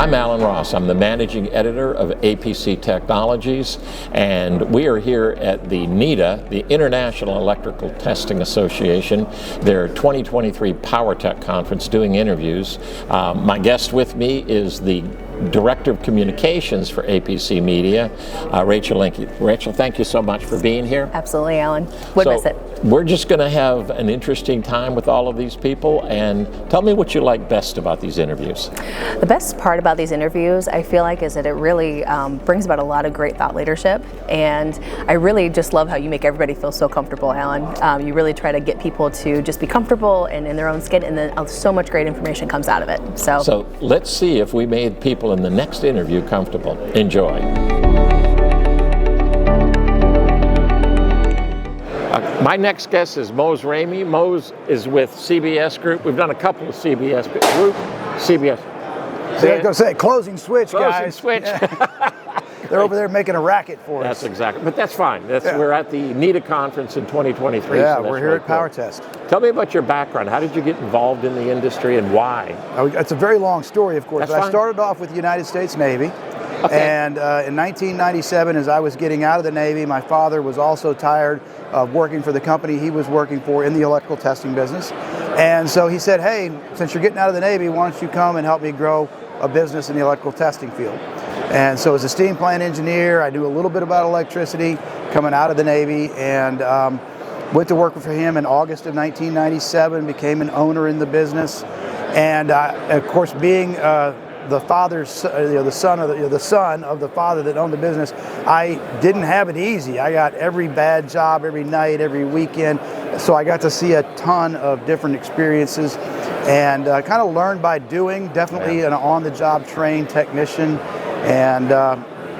I'm Alan Ross. I'm the managing editor of APC Technologies, and we are here at the NETA, the International Electrical Testing Association, their 2023 Power Tech Conference, doing interviews. My guest with me is the Director of Communications for APC Media, Rachel Linke. Rachel, thank you so much for being here. Absolutely, Alan. Would miss it. We're just going to have an interesting time with all of these people, and tell me what you like best about these interviews. The best part about these interviews, I feel like, is that it really brings about a lot of great thought leadership, and I really just love how you make everybody feel so comfortable, Alan. You really try to get people to just be comfortable and in their own skin, and then so much great information comes out of it. So let's see if we made people in the next interview comfortable. Enjoy. My next guest is Mose Ramich. Mose is with CBS Group. We've done a couple of CBS Group. CBS. I was going to say, closing switch, guys. Closing switch. Yeah. They're over there making a racket for us. That's exactly, but that's fine. We're at the NETA conference in 2023. Yeah, so we're here at Power Test. Tell me about your background. How did you get involved in the industry and why? It's a very long story, of course. That's but fine. I started off with the United States Navy. Okay. And in 1997, as I was getting out of the Navy, my father was also tired of working for the company he was working for in the electrical testing business. And so he said, hey, since you're getting out of the Navy, why don't you come and help me grow a business in the electrical testing field? And so as a steam plant engineer, I knew a little bit about electricity coming out of the Navy, and went to work for him in August of 1997, became an owner in the business. And of course, being the father's, the son of the father that owned the business, I didn't have it easy. I got every bad job, every night, every weekend. So I got to see a ton of different experiences, and kind of learned by doing. Definitely an on-the-job trained technician, and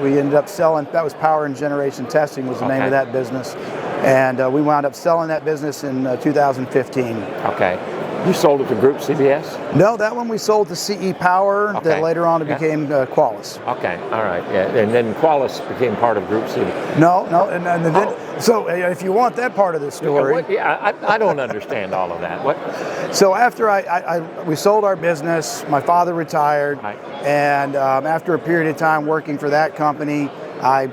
we ended up selling. That was Power and Generation Testing was the name of that business, and we wound up selling that business in 2015. Okay. You sold it to Group CBS? No, that one we sold to CE Power. Okay. That later on it became Qualys. Okay, all right, yeah, and then Qualys became part of Group CBS. No, and then, so if you want that part of the story. I don't understand all of that. What? So after we sold our business, my father retired, and after a period of time working for that company, I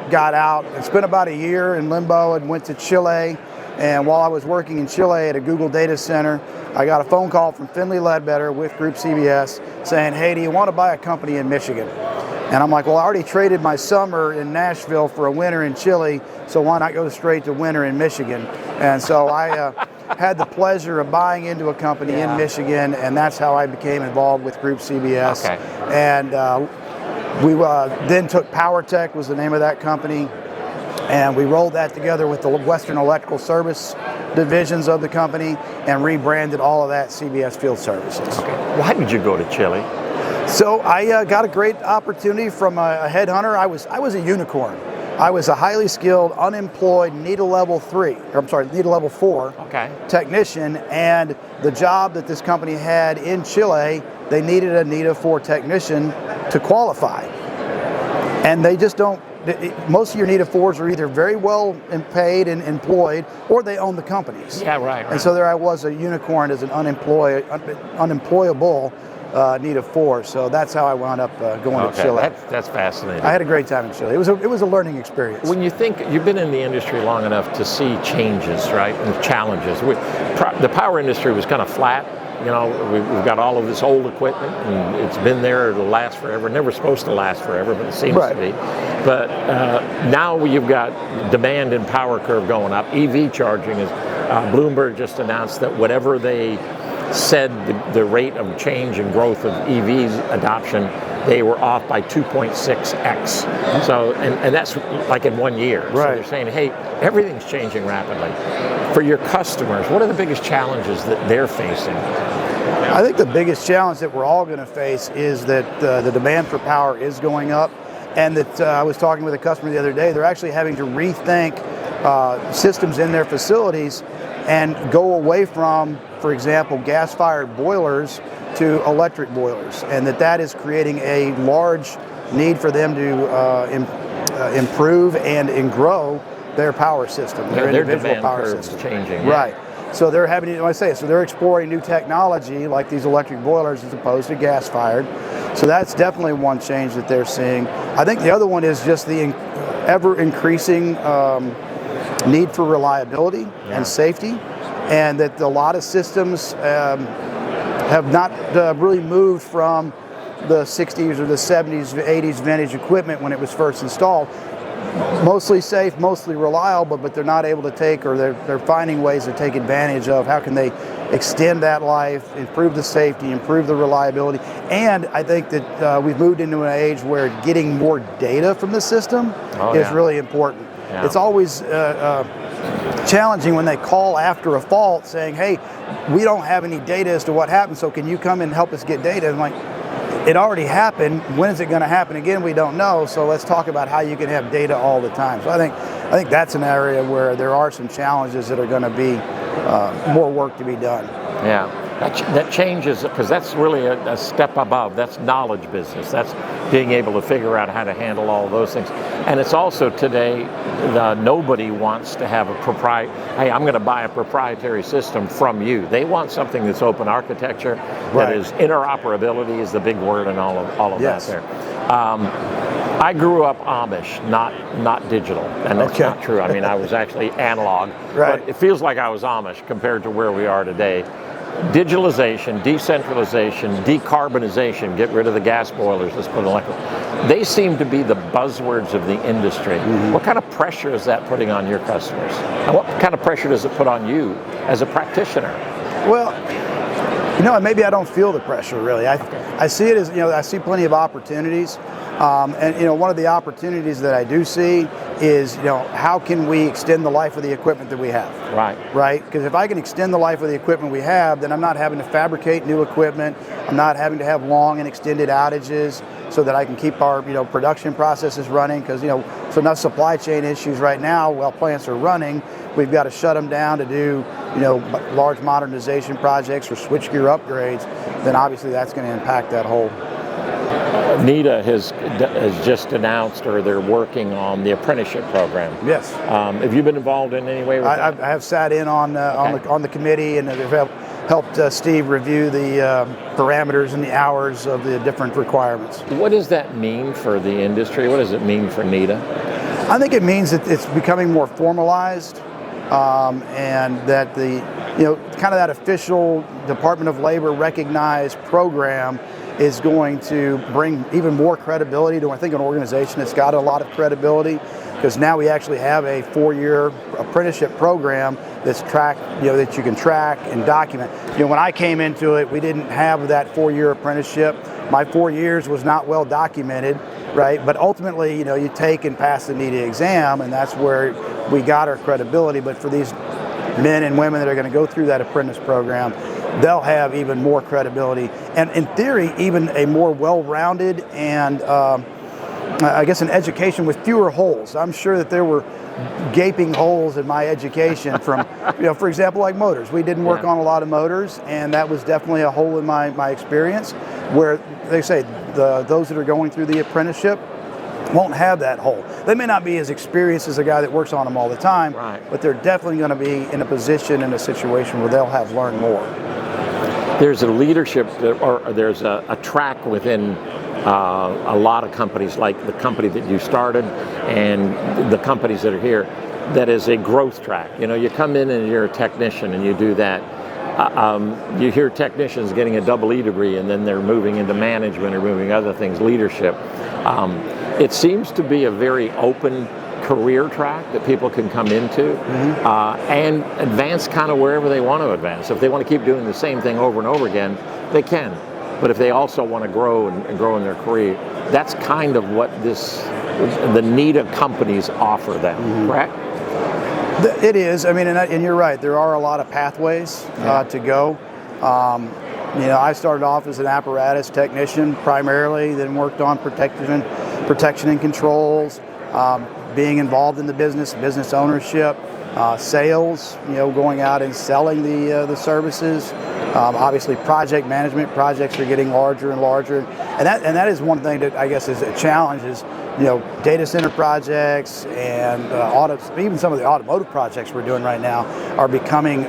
got out and spent about a year in limbo and went to Chile. And while I was working in Chile at a Google data center, I got a phone call from Finley Ledbetter with Group CBS saying, hey, do you want to buy a company in Michigan? And I'm like, well, I already traded my summer in Nashville for a winter in Chile, so why not go straight to winter in Michigan? And so I had the pleasure of buying into a company in Michigan, and that's how I became involved with Group CBS. Okay. And we then took Power Tech, was the name of that company, and we rolled that together with the Western Electrical Service divisions of the company and rebranded all of that CBS Field Services. Okay. Why did you go to Chile? So I got a great opportunity from a headhunter. I was a unicorn. I was a highly skilled, unemployed NETA Level 4 technician, and the job that this company had in Chile, they needed a NETA 4 technician to qualify. And they just don't. Most of your NETA 4s are either very well paid and employed, or they own the companies. Yeah, right. And so there I was, a unicorn as an unemployable NETA 4. So that's how I wound up going to Chile. That's fascinating. I had a great time in Chile. It was a learning experience. When you think you've been in the industry long enough to see changes, right, and challenges. The power industry was kind of flat. You know, we've got all of this old equipment, and it's been there to last forever. Never supposed to last forever, but it seems to be. But now you've got demand and power curve going up. EV charging is, Bloomberg just announced that whatever they said the rate of change and growth of EVs adoption, they were off by 2.6x. So, and that's like in 1 year. So they're saying, hey, everything's changing rapidly. For your customers, what are the biggest challenges that they're facing? I think the biggest challenge that we're all going to face is that the demand for power is going up, and that I was talking with a customer the other day, they're actually having to rethink systems in their facilities and go away from, for example, gas-fired boilers to electric boilers, and that is creating a large need for them to improve and grow their power system, their individual demand power curve system. Is changing. Right. So they're having, so they're exploring new technology like these electric boilers as opposed to gas-fired. So that's definitely one change that they're seeing. I think the other one is just the ever-increasing need for reliability and safety, and that a lot of systems have not really moved from the 60s or the 70s, 80s vintage equipment when it was first installed. Mostly safe, mostly reliable, but they're not able to take, or they're finding ways to take advantage of how can they extend that life, improve the safety, improve the reliability. And I think that we've moved into an age where getting more data from the system is really important. Yeah. It's always challenging when they call after a fault saying, hey, we don't have any data as to what happened, so can you come and help us get data? And like, it already happened. When is it going to happen again? We don't know. So let's talk about how you can have data all the time. So I think that's an area where there are some challenges that are going to be more work to be done. Yeah, that changes, because that's really a step above. That's knowledge business. That's being able to figure out how to handle all of those things. And it's also today, nobody wants to have hey, I'm going to buy a proprietary system from you. They want something that's open architecture, that is interoperability is the big word in all of that there. I grew up Amish, not digital, and that's not true. I mean, I was actually analog, but it feels like I was Amish compared to where we are today. Digitalization, decentralization, decarbonization, get rid of the gas boilers, let's put electric. They seem to be the buzzwords of the industry. Mm-hmm. What kind of pressure is that putting on your customers? And what kind of pressure does it put on you as a practitioner? Well, maybe I don't feel the pressure really. I see it as, I see plenty of opportunities. And one of the opportunities that I do see is, how can we extend the life of the equipment that we have? Right? Because if I can extend the life of the equipment we have, then I'm not having to fabricate new equipment. I'm not having to have long and extended outages, so that I can keep our, production processes running. Because, so enough supply chain issues right now while plants are running, we've got to shut them down to do, large modernization projects or switchgear upgrades. Then obviously that's going to impact that whole. NETA has just announced, or they're working on the apprenticeship program. Yes. Have you been involved in any way with that? I have sat in on the committee, and have helped Steve review the parameters and the hours of the different requirements. What does that mean for the industry? What does it mean for NETA? I think it means that it's becoming more formalized, and that the kind of that official Department of Labor recognized program is going to bring even more credibility to, I think, an organization that's got a lot of credibility, because now we actually have a 4-year apprenticeship program that's tracked, that you can track and document. When I came into it, we didn't have that 4-year apprenticeship. My 4 years was not well documented, right? But ultimately, you take and pass the NETA exam, and that's where we got our credibility. But for these men and women that are going to go through that apprentice program, they'll have even more credibility, and in theory, even a more well-rounded and I guess an education with fewer holes. I'm sure that there were gaping holes in my education from, for example, like motors. We didn't work on a lot of motors, and that was definitely a hole in my experience, where they say those that are going through the apprenticeship won't have that hole. They may not be as experienced as a guy that works on them all the time, but they're definitely going to be in a position, in a situation where they'll have learned more. There's a leadership, or there's a track within a lot of companies, like the company that you started and the companies that are here, that is a growth track. You come in and you're a technician and you do that. You hear technicians getting a double E degree and then they're moving into management or moving other things, leadership. It seems to be a very open career track that people can come into, and advance kind of wherever they want to advance. If they want to keep doing the same thing over and over again, they can. But if they also want to grow and grow in their career, that's kind of what the NETA companies offer them, correct? It is. I mean, and you're right. There are a lot of pathways to go. I started off as an apparatus technician primarily, then worked on protection and controls, being involved in the business ownership, sales, going out and selling the services, Obviously, project management projects are getting larger and larger, and that is one thing that I guess is a challenge. Is data center projects and even some of the automotive projects we're doing right now are becoming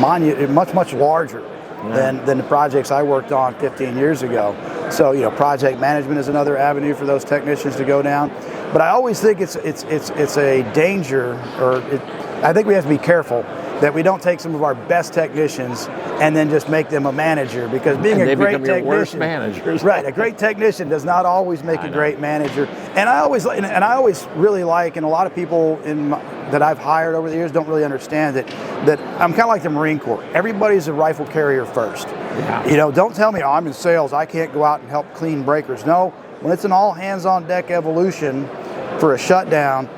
much larger than the projects I worked on 15 years ago. So project management is another avenue for those technicians to go down. But I always think it's a danger, I think we have to be careful that we don't take some of our best technicians and then just make them a manager, because being a great technician, right? A great technician does not always make a great manager. And I always really like, and a lot of people that I've hired over the years don't really understand that I'm kind of like the Marine Corps. Everybody's a rifle carrier first. Yeah. Don't tell me, I'm in sales, I can't go out and help clean breakers. No, when it's an all hands on deck evolution for a shutdown,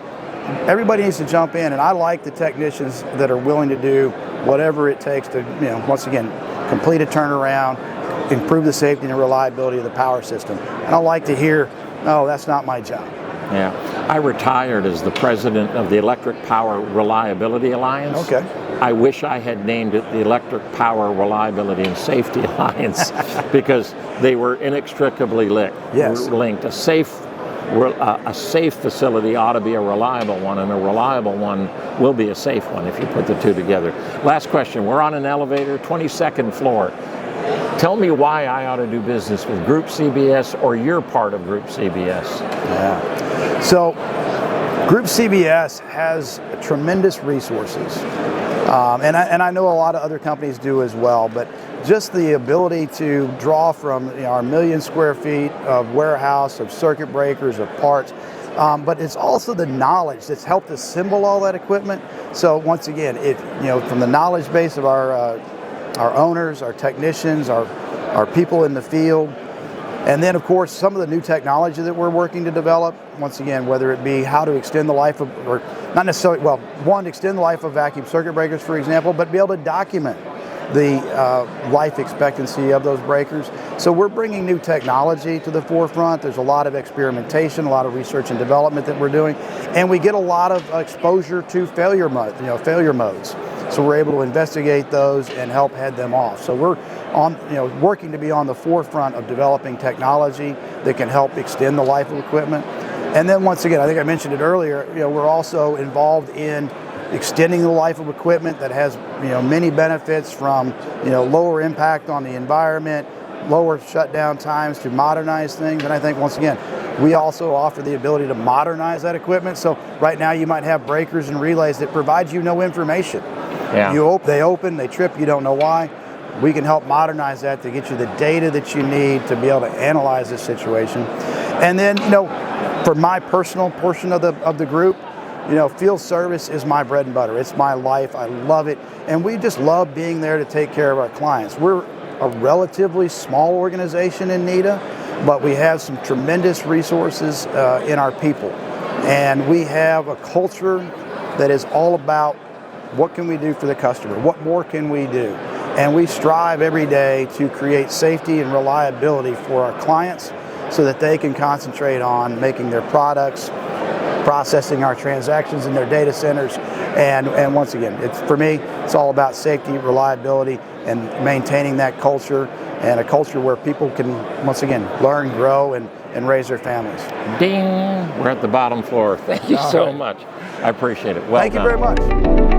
everybody needs to jump in, and I like the technicians that are willing to do whatever it takes to, once again, complete a turnaround, improve the safety and reliability of the power system. And I like to hear, no, that's not my job. Yeah. I retired as the president of the Electric Power Reliability Alliance. Okay. I wish I had named it the Electric Power Reliability and Safety Alliance because they were inextricably linked. Yes. A safe facility ought to be a reliable one, and a reliable one will be a safe one if you put the two together. Last question. We're on an elevator, 22nd floor. Tell me why I ought to do business with Group CBS, or you're part of Group CBS. Yeah. So Group CBS has tremendous resources. And I know a lot of other companies do as well, but just the ability to draw from our 1 million square feet of warehouse, of circuit breakers, of parts, but it's also the knowledge that's helped assemble all that equipment. So once again, from the knowledge base of our owners, our technicians, our people in the field, and then of course some of the new technology that we're working to develop, once again, whether it be how to extend the life of, or not necessarily, well, one, extend the life of vacuum circuit breakers, for example, but be able to document the life expectancy of those breakers. So we're bringing new technology to the forefront. There's a lot of experimentation, a lot of research and development that we're doing, and we get a lot of exposure to failure modes. So we're able to investigate those and help head them off. So we're working to be on the forefront of developing technology that can help extend the life of equipment. And then once again, I think I mentioned it earlier, we're also involved in extending the life of equipment that has many benefits, from lower impact on the environment, lower shutdown times, to modernize things. And I think once again, we also offer the ability to modernize that equipment. So right now you might have breakers and relays that provide you no information. Yeah. They open, they trip, you don't know why. We can help modernize that to get you the data that you need to be able to analyze this situation. And then for my personal portion of the group, field service is my bread and butter. It's my life. I love it. And we just love being there to take care of our clients. We're a relatively small organization in NEDA, but we have some tremendous resources in our people. And we have a culture that is all about what can we do for the customer? What more can we do? And we strive every day to create safety and reliability for our clients so that they can concentrate on making their products, processing our transactions in their data centers. And once again, for me, it's all about safety, reliability, and maintaining that culture, and a culture where people can, once again, learn, grow, and raise their families. Ding! We're at the bottom floor. Thank you so much. I appreciate it. Well done. Thank you very much.